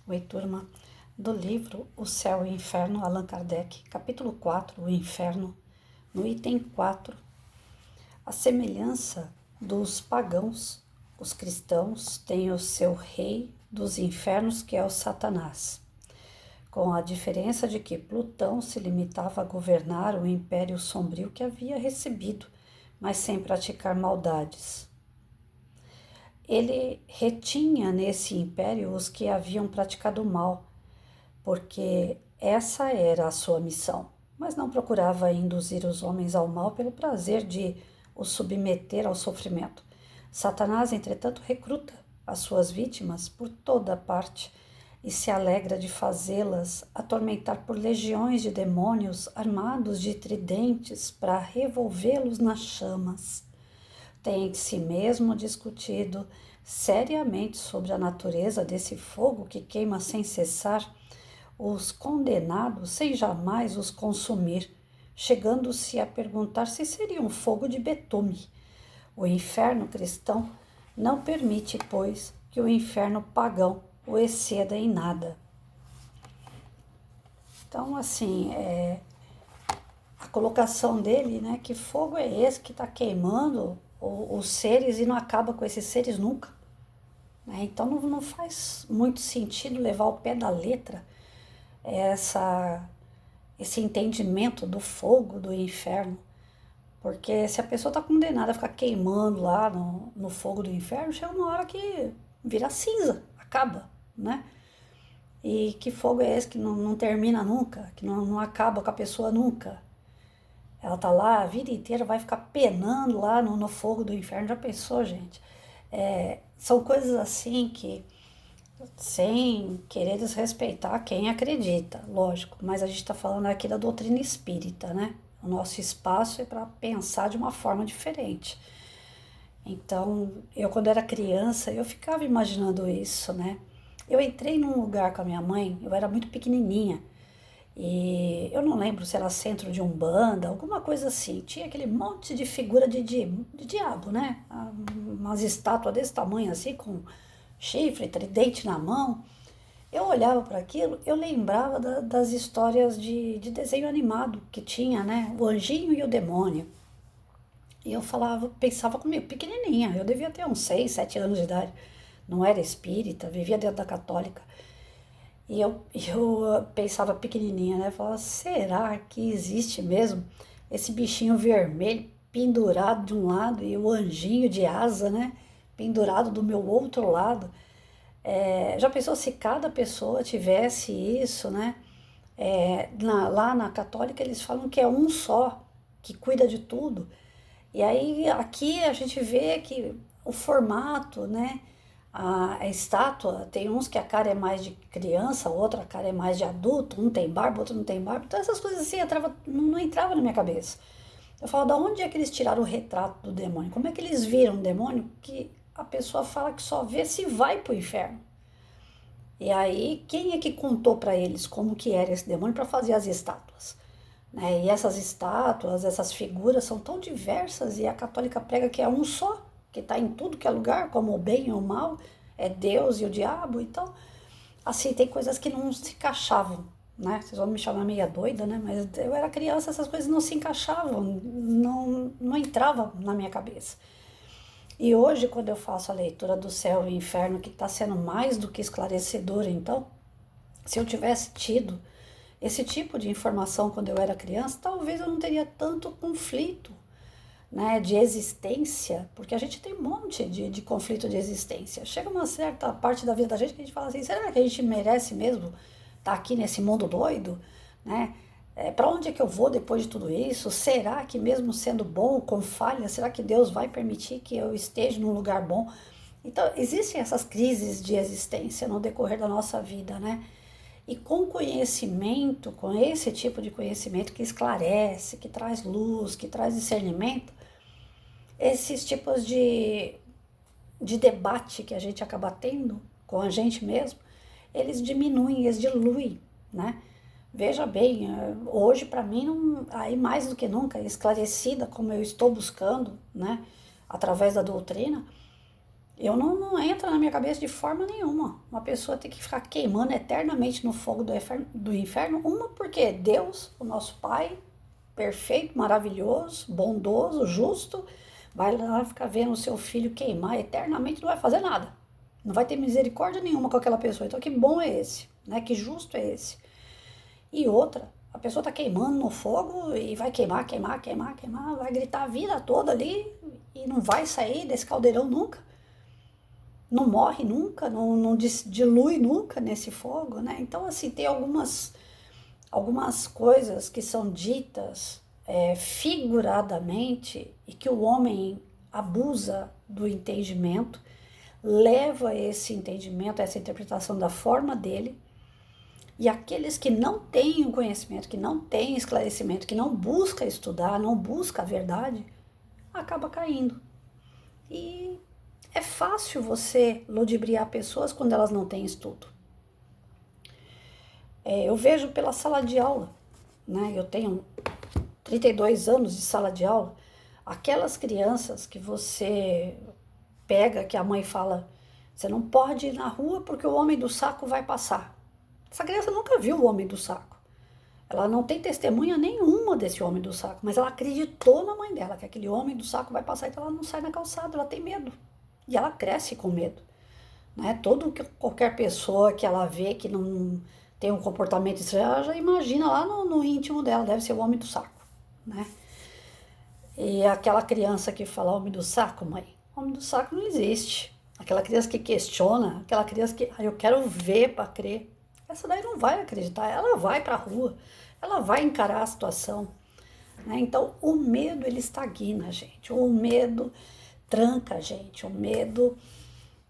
Oi, turma, do livro O Céu e o Inferno, Allan Kardec, capítulo 4, O Inferno, no item 4, a semelhança dos pagãos, os cristãos têm o seu rei dos infernos, que é o Satanás, com a diferença de que Plutão se limitava a governar o império sombrio que havia recebido, mas sem praticar maldades. Ele retinha nesse império os que haviam praticado mal, porque essa era a sua missão, mas não procurava induzir os homens ao mal pelo prazer de os submeter ao sofrimento. Satanás, entretanto, recruta as suas vítimas por toda parte e se alegra de fazê-las atormentar por legiões de demônios armados de tridentes para revolvê-los nas chamas. Tem em si mesmo discutido seriamente sobre a natureza desse fogo que queima sem cessar os condenados sem jamais os consumir, chegando-se a perguntar se seria um fogo de betume. O inferno cristão não permite, pois, que o inferno pagão o exceda em nada. Então, assim, a colocação dele, né, que fogo é esse que está queimando os seres e não acaba com esses seres nunca. Né? Então, não faz muito sentido levar ao pé da letra esse entendimento do fogo do inferno, porque se a pessoa está condenada a ficar queimando lá no fogo do inferno, chega uma hora que vira cinza, acaba, né? E que fogo é esse que não termina nunca, que não acaba com a pessoa nunca? Ela tá lá a vida inteira, vai ficar penando lá no fogo do inferno. Já pensou, gente? São coisas assim que, sem querer desrespeitar quem acredita, lógico, mas a gente está falando aqui da doutrina espírita, né? O nosso espaço é para pensar de uma forma diferente. Então, eu quando era criança, eu ficava imaginando isso, né? Eu entrei num lugar com a minha mãe, eu era muito pequenininha, e eu não lembro se era centro de umbanda, alguma coisa assim. Tinha aquele monte de figura de diabo, né? Umas estátuas desse tamanho assim, com chifre, tridente na mão. Eu olhava para aquilo, eu lembrava das histórias de desenho animado que tinha, né? O anjinho e o demônio. E eu falava, pensava comigo, pequenininha, eu devia ter uns 6, 7 anos de idade. Não era espírita, vivia dentro da católica. E eu pensava pequenininha, né? Falava, será que existe mesmo esse bichinho vermelho pendurado de um lado e o anjinho de asa, né? Pendurado do meu outro lado? Já pensou se cada pessoa tivesse isso, né? Lá na católica eles falam que é um só, que cuida de tudo. E aí aqui a gente vê que o formato, né? A estátua, tem uns que a cara é mais de criança, outra a cara é mais de adulto, um tem barba, outro não tem barba. Então essas coisas assim não entravam na minha cabeça. Eu falo, da onde é que eles tiraram o retrato do demônio? Como é que eles viram o demônio que a pessoa fala que só vê se vai pro inferno? E aí, quem é que contou para eles como que era esse demônio para fazer as estátuas? Né? E essas estátuas, essas figuras são tão diversas e a católica prega que é um só, que está em tudo que é lugar, como o bem e o mal, é Deus e o diabo. Então, assim, tem coisas que não se encaixavam, né? Vocês vão me chamar meia doida, né? Mas eu era criança, essas coisas não se encaixavam, não entravam na minha cabeça. E hoje, quando eu faço a leitura do céu e inferno, que está sendo mais do que esclarecedora, então, se eu tivesse tido esse tipo de informação quando eu era criança, talvez eu não teria tanto conflito, né, de existência, porque a gente tem um monte de conflito de existência. Chega uma certa parte da vida da gente que a gente fala assim, será que a gente merece mesmo estar aqui nesse mundo doido, né? Para onde é que eu vou depois de tudo isso? Será que mesmo sendo bom, com falha, será que Deus vai permitir que eu esteja num lugar bom? Então, existem essas crises de existência no decorrer da nossa vida, né? E com conhecimento, com esse tipo de conhecimento que esclarece, que traz luz, que traz discernimento, esses tipos de debate que a gente acaba tendo com a gente mesmo, eles diminuem, eles diluem, né? Veja bem, hoje para mim, aí mais do que nunca, esclarecida como eu estou buscando, né, através da doutrina, Eu não entra na minha cabeça de forma nenhuma uma pessoa ter que ficar queimando eternamente no fogo do inferno. Uma, porque Deus, o nosso Pai, perfeito, maravilhoso, bondoso, justo, vai lá ficar vendo o seu filho queimar eternamente, não vai fazer nada. Não vai ter misericórdia nenhuma com aquela pessoa. Então, que bom é esse, né? Que justo é esse. E outra, a pessoa tá queimando no fogo e vai queimar, queimar, queimar, queimar, vai gritar a vida toda ali e não vai sair desse caldeirão nunca. Não morre nunca, não dilui nunca nesse fogo, né? Então, assim, tem algumas coisas que são ditas figuradamente e que o homem abusa do entendimento, leva esse entendimento, essa interpretação da forma dele, e aqueles que não têm o conhecimento, que não têm esclarecimento, que não busca estudar, não busca a verdade, acaba caindo. E é fácil você ludibriar pessoas quando elas não têm estudo. Eu vejo pela sala de aula, né? Eu tenho 32 anos de sala de aula. Aquelas crianças que você pega, que a mãe fala, você não pode ir na rua porque o homem do saco vai passar. Essa criança nunca viu o homem do saco. Ela não tem testemunha nenhuma desse homem do saco, mas ela acreditou na mãe dela, que aquele homem do saco vai passar, então ela não sai na calçada, ela tem medo. E ela cresce com medo. Né? Qualquer pessoa que ela vê que não tem um comportamento estranho, ela já imagina lá no íntimo dela, deve ser o homem do saco. Né? E aquela criança que fala homem do saco, mãe, homem do saco não existe. Aquela criança que questiona, aquela criança que eu quero ver para crer. Essa daí não vai acreditar, ela vai para a rua, ela vai encarar a situação. Né? Então, o medo, ele estagna a gente, o medo tranca a gente, o medo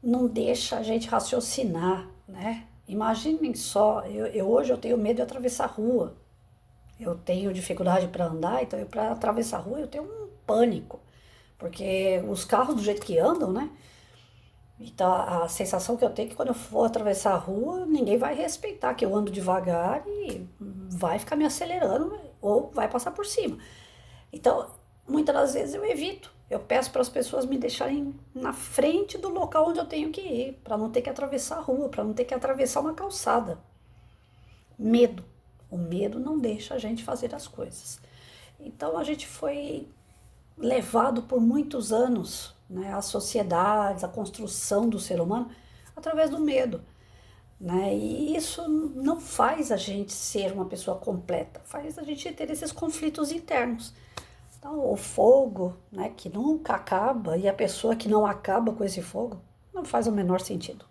não deixa a gente raciocinar, né? Imaginem só, hoje eu tenho medo de atravessar a rua, eu tenho dificuldade para andar, então para atravessar a rua eu tenho um pânico, porque os carros do jeito que andam, né? Então, a sensação que eu tenho é que quando eu for atravessar a rua, ninguém vai respeitar que eu ando devagar e vai ficar me acelerando ou vai passar por cima. Então, muitas das vezes eu evito. Eu peço para as pessoas me deixarem na frente do local onde eu tenho que ir, para não ter que atravessar a rua, para não ter que atravessar uma calçada. Medo. O medo não deixa a gente fazer as coisas. Então, a gente foi levado por muitos anos, né, as sociedades, a construção do ser humano, através do medo. Né? E isso não faz a gente ser uma pessoa completa, faz a gente ter esses conflitos internos. Então, o fogo, né, que nunca acaba, e a pessoa que não acaba com esse fogo, não faz o menor sentido.